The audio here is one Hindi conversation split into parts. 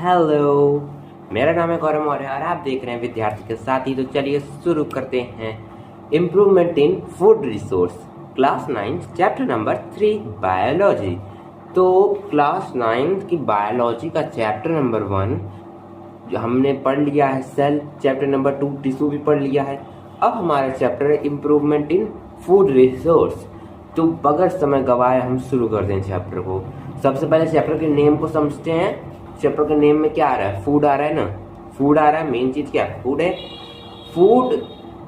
हेलो, मेरा नाम है गौरव मौर्य और आप देख रहे हैं विद्यार्थी के साथी। तो चलिए शुरू करते हैं। Improvement in food resource, class 9 chapter number 3 biology. तो क्लास 9 की बायोलॉजी का चैप्टर नंबर 1 जो हमने पढ़ लिया है, सेल। चैप्टर नंबर 2 टिश्यू भी पढ़ लिया है। अब हमारा चैप्टर है इम्प्रूवमेंट इन फूड रिसोर्स। तो बगैर समय गवाए हम शुरू कर दें चैप्टर को। सबसे पहले चैप्टर के नेम को समझते हैं। चैप्टर के नेम में क्या आ रहा है? फूड आ रहा है ना। फूड आ रहा है, मेन चीज क्या है? फूड है। फूड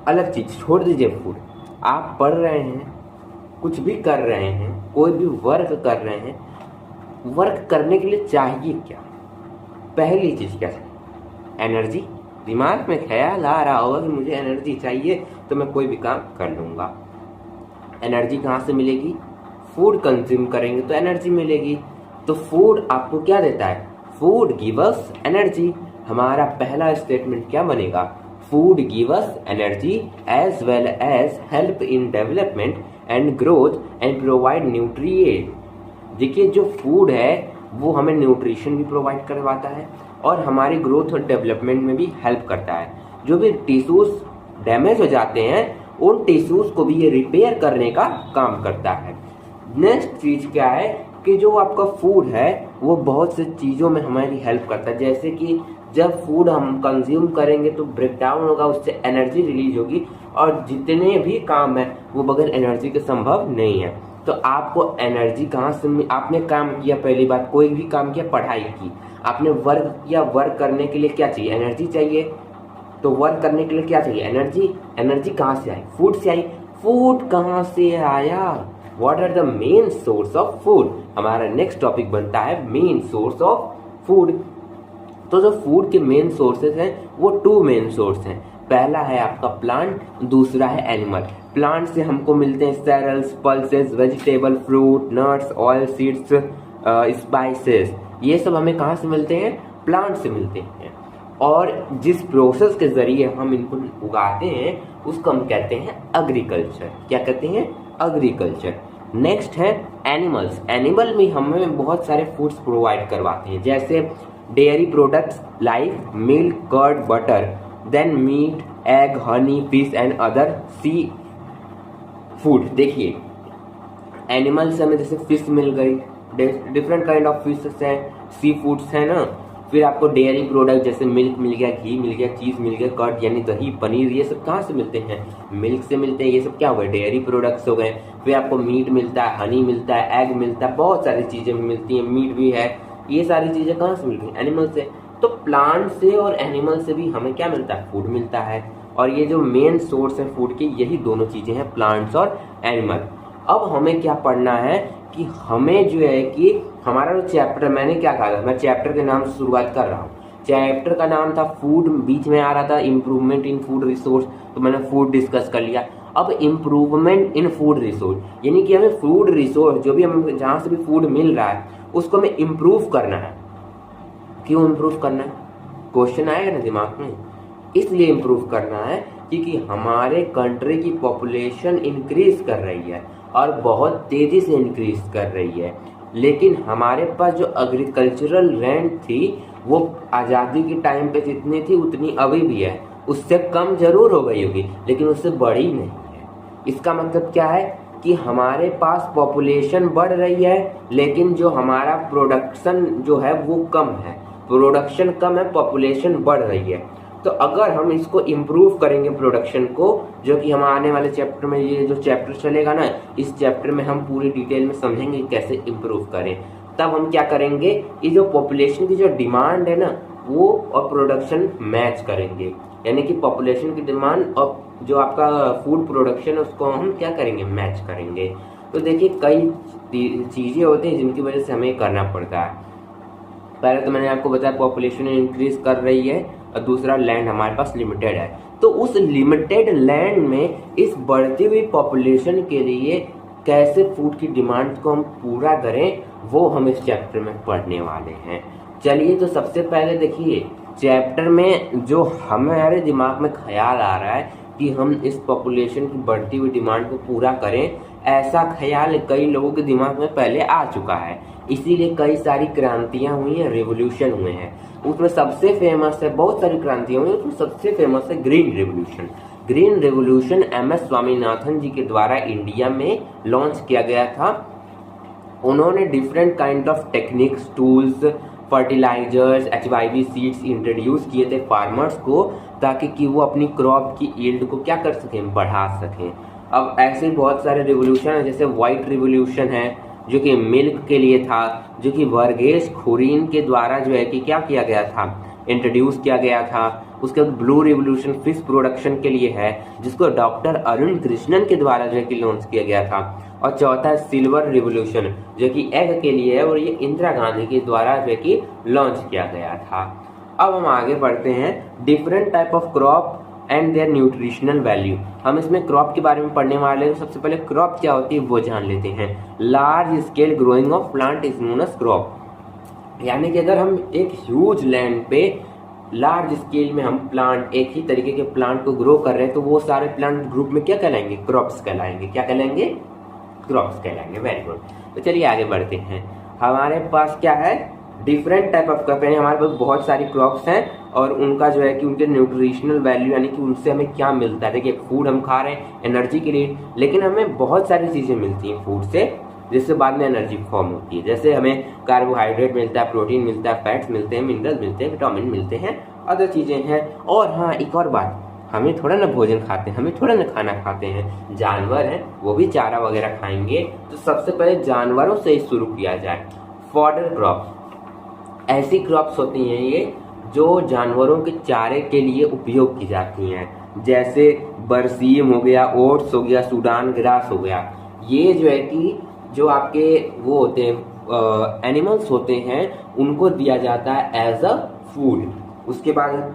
अलग चीज, छोड़ दीजिए फूड। आप पढ़ रहे हैं, कुछ भी कर रहे हैं, कोई भी वर्क कर रहे हैं, वर्क करने के लिए चाहिए क्या? पहली चीज क्या चाहिए? एनर्जी। दिमाग में ख्याल आ रहा होगा कि मुझे एनर्जी चाहिए तो मैं कोई भी काम कर लूंगा। एनर्जी कहाँ से मिलेगी? फूड कंज्यूम करेंगे तो एनर्जी मिलेगी। तो फूड आपको क्या देता है? Food give us energy. हमारा पहला स्टेटमेंट क्या बनेगा? Food give us energy as well as help in development and growth and provide nutrient. देखिए, जो फूड है वो हमें न्यूट्रिशन भी प्रोवाइड करवाता है और हमारी ग्रोथ और डेवलपमेंट में भी हेल्प करता है। जो भी टिश्यूज डैमेज हो जाते हैं उन टिश्यूज को भी ये रिपेयर करने का काम करता है। नेक्स्ट चीज क्या है कि जो आपका फूड है वो बहुत से चीज़ों में हमारी हेल्प करता है। जैसे कि जब फूड हम कंज्यूम करेंगे तो ब्रेक डाउन होगा, उससे एनर्जी रिलीज होगी और जितने भी काम है वो बगैर एनर्जी के संभव नहीं है। तो आपको एनर्जी कहाँ से? आपने काम किया, पहली बात कोई भी काम किया, पढ़ाई की, आपने वर्क किया, वर्क करने के लिए क्या चाहिए? एनर्जी चाहिए। तो वर्क करने के लिए क्या चाहिए? एनर्जी। एनर्जी कहाँ से आई? फूड से आई। फूड कहाँ से आया? What are the main source of food? हमारा नेक्स्ट टॉपिक बनता है मेन सोर्स ऑफ फूड। तो जो फूड के मेन सोर्सेज हैं वो 2 मेन सोर्स हैं। पहला है आपका प्लांट, दूसरा है एनिमल। प्लांट से हमको मिलते हैं cereals, pulses, vegetable, fruit, nuts, oil, seeds, spices. ये सब हमें कहाँ से मिलते हैं? प्लांट से मिलते हैं। और जिस प्रोसेस के जरिए हम इनको उगाते हैं उसको हम कहते हैं एग्रीकल्चर। क्या कहते हैं? एग्रीकल्चर। नेक्स्ट है एनिमल्स। एनिमल में हमें बहुत सारे फूड्स प्रोवाइड करवाते हैं, जैसे dairy products like milk, curd, butter, then meat, egg, honey, fish and other sea food. देखिए, एनिमल से हमें जैसे फिश मिल गई, डिफरेंट काइंड ऑफ फिशेस हैं, सी फूड्स हैं ना। फिर आपको डेयरी प्रोडक्ट जैसे मिल्क मिल गया, घी मिल गया, चीज़ मिल गया, कर्ड यानी दही, पनीर, ये सब कहाँ से मिलते हैं? मिल्क से मिलते हैं। ये सब क्या हो गए? डेयरी प्रोडक्ट्स हो गए। फिर आपको मीट मिलता है, हनी मिलता है, एग मिलता है, बहुत सारी चीज़ें मिलती हैं, मीट भी है। ये सारी चीज़ें कहाँ से मिलती हैं? एनिमल से। तो प्लांट से और एनिमल से भी हमें क्या मिलता है? फूड मिलता है। और ये जो मेन सोर्स है फूड के, यही दोनों चीज़ें हैं, प्लांट्स और एनिमल। अब हमें क्या पढ़ना है कि हमें जो है कि हमारा जो चैप्टर, मैंने क्या कहा था, मैं चैप्टर के नाम से शुरुआत कर रहा हूँ। चैप्टर का नाम था फूड, बीच में आ रहा था इम्प्रूवमेंट इन फूड रिसोर्स, तो मैंने फूड डिस्कस कर लिया। अब इम्प्रूवमेंट इन फूड रिसोर्स यानी कि हमें फूड रिसोर्स, जो भी हमें जहाँ से भी फूड मिल रहा है उसको हमें इम्प्रूव करना है। क्यों इम्प्रूव करना है? क्वेश्चन आएगा ना दिमाग में। इसलिए इम्प्रूव करना है क्योंकि हमारे कंट्री की पॉपुलेशन इंक्रीज कर रही है और बहुत तेजी से इंक्रीज कर रही है। लेकिन हमारे पास जो एग्रीकल्चरल लैंड थी वो आज़ादी के टाइम पे जितनी थी उतनी अभी भी है, उससे कम जरूर हो गई होगी लेकिन उससे बढ़ी नहीं है। इसका मतलब क्या है कि हमारे पास पॉपुलेशन बढ़ रही है लेकिन जो हमारा प्रोडक्शन जो है वो कम है। प्रोडक्शन कम है, पॉपुलेशन बढ़ रही है। तो अगर हम इसको इम्प्रूव करेंगे प्रोडक्शन को, जो कि हम आने वाले चैप्टर में, ये जो चैप्टर चलेगा ना, इस चैप्टर में हम पूरी डिटेल में समझेंगे कैसे इम्प्रूव करें। तब हम क्या करेंगे, ये जो पॉपुलेशन की जो डिमांड है ना वो और प्रोडक्शन मैच करेंगे। यानी कि पॉपुलेशन की डिमांड और जो आपका फूड प्रोडक्शन है उसको हम क्या करेंगे? मैच करेंगे। तो देखिए, कई चीज़ें होती हैं जिनकी वजह से हमें करना पड़ता है। पहले तो मैंने आपको बताया पॉपुलेशन इंक्रीज कर रही है और दूसरा लैंड हमारे पास लिमिटेड है। तो उस लिमिटेड लैंड में इस बढ़ती हुई पॉपुलेशन के लिए कैसे फूड की डिमांड को हम पूरा करें वो हम इस चैप्टर में पढ़ने वाले हैं। चलिए, तो सबसे पहले देखिए, चैप्टर में जो हमारे दिमाग में ख्याल आ रहा है कि हम इस पॉपुलेशन की बढ़ती हुई डिमांड को पूरा करें, ऐसा ख्याल कई लोगों के दिमाग में पहले आ चुका है। इसीलिए कई सारी क्रांतियां हुई हैं, रेवोल्यूशन हुए हैं। उसमें सबसे फेमस है, बहुत सारी क्रांतियां हुई, उसमें सबसे फेमस है green revolution. Green revolution MS Swaminathan ji के द्वारा इंडिया में लॉन्च किया गया था। उन्होंने different kind of techniques, tools, fertilisers, HYV seeds introduce किए थे फार्मर्स को, ताकि कि वो अपनी क्रॉप की यील्ड को क्या कर सकें, बढ़ा सकें। अब ऐसे बहुत सारे रिवोल्यूशन है, जैसे व्हाइट रिवोल्यूशन है जो कि मिल्क के लिए था, जो कि वर्गेस कुरियन के द्वारा जो है कि क्या किया गया था, इंट्रोड्यूस किया गया था। उसके बाद ब्लू रिवोल्यूशन फिश प्रोडक्शन के लिए है, जिसको डॉक्टर अरुण कृष्णन के द्वारा जो है कि लॉन्च किया गया था। और चौथा है सिल्वर रिवोल्यूशन, जो कि एग के लिए है, और ये इंदिरा गांधी के द्वारा जो है कि लॉन्च किया गया था। अब हम आगे बढ़ते हैं, different type of crop and their nutritional value. हम इसमें क्रॉप के बारे में पढ़ने वाले हैं। सबसे पहले क्रॉप क्या होती है वो जान लेते हैं। Large scale growing of plant is known as crop, यानी कि अगर हम एक ह्यूज लैंड पे लार्ज स्केल में हम प्लांट, एक ही तरीके के प्लांट को ग्रो कर रहे हैं, तो वो सारे प्लांट ग्रुप में क्या कहलाएंगे, क्रॉप्स कहलाएंगे। क्या कहलाएंगे, क्रॉप्स कहलाएंगे। Very good. तो चलिए आगे बढ़ते हैं। हमारे पास क्या है, डिफरेंट टाइप ऑफ क्रॉप, यानी हमारे पास बहुत सारी क्रॉप्स हैं और उनका जो है कि उनके न्यूट्रिशनल वैल्यू, यानी कि उनसे हमें क्या मिलता है। देखिए फूड हम खा रहे हैं एनर्जी के लिए, लेकिन हमें बहुत सारी चीज़ें मिलती हैं फूड से, जिससे बाद में एनर्जी फॉर्म होती है। जैसे हमें कार्बोहाइड्रेट मिलता है, प्रोटीन मिलता है, फैट्स मिलते हैं, मिनरल्स मिलते हैं, विटामिन मिलते हैं, अदर चीज़ें हैं। और हाँ, एक और बात, हमें थोड़ा ना भोजन खाते हैं, हमें थोड़ा ना खाना खाते हैं। जानवर हैं वो भी चारा वगैरह खाएंगे, तो सबसे पहले जानवरों से ही शुरू किया जाए। फॉडर क्रॉप, ऐसी क्रॉप्स होती हैं ये जो जानवरों के चारे के लिए उपयोग की जाती हैं, जैसे बरसीम हो गया, ओट्स हो गया, सूडान ग्रास हो गया। ये जो है कि जो आपके वो होते हैं एनिमल्स होते हैं, उनको दिया जाता है एज अ फूड। उसके बाद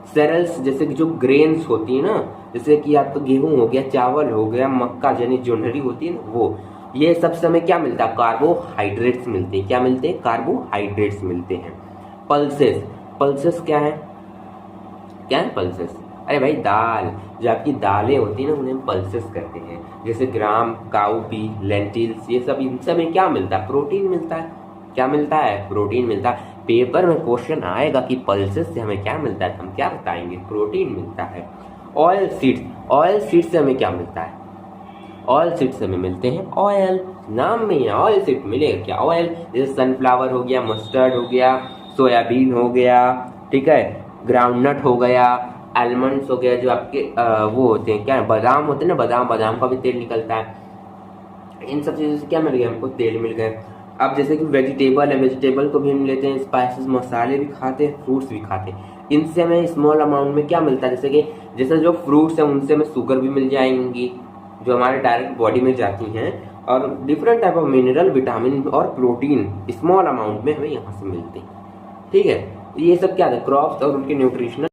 सेरल्स जैसे कि जो ग्रेन्स होती है ना, जैसे कि आपका गेहूं हो गया, चावल हो गया, मक्का यानी जोंधरी होती है ना, वो ये सब समय क्या मिलता है, कार्बोहाइड्रेट्स मिलते हैं। क्या मिलते हैं, कार्बोहाइड्रेट्स मिलते हैं। पल्सेस क्या है, क्या है पल्सेस, अरे भाई दाल, जो आपकी दालें होती है ना उन्हें पल्सेस कहते हैं। जैसे ग्राम, काउपी, लेंटिल्स, ये सब, इन सब में क्या मिलता है, प्रोटीन मिलता है। क्या मिलता है, प्रोटीन मिलता है। पेपर में क्वेश्चन आएगा कि पल्सेस से हमें क्या मिलता है, हम क्या बताएंगे, प्रोटीन मिलता है। ऑयल सीड्स से हमें क्या मिलता है, ऑयल सीड्स हमें मिलते हैं ऑयल, नाम में ही ऑयल सीड मिलेगा क्या, ऑयल। जैसे सनफ्लावर हो गया, मस्टर्ड हो गया, सोयाबीन हो गया, ठीक है, ग्राउंडनट हो गया, आलमंड्स हो गया, जो आपके वो होते हैं क्या, बादाम होते हैं ना, बादाम का भी तेल निकलता है। इन सब चीज़ों से क्या मिल गया, हमको तेल मिल गए। अब जैसे कि वेजिटेबल है, वेजिटेबल को भी हम लेते हैं, स्पाइसेस मसाले भी खाते हैं, फ्रूट्स भी खाते हैं। इनसे हमें स्मॉल अमाउंट में क्या मिलता है, जैसे जो फ्रूट्स हैं उनसे हमें शुगर भी मिल जाएंगी, जो हमारे डायरेक्ट बॉडी में जाती हैं, और different type of mineral, vitamin और प्रोटीन स्मॉल अमाउंट में हमें यहाँ से मिलते हैं। ठीक है, ये सब क्या है, क्रॉप्स और उनके न्यूट्रिशनल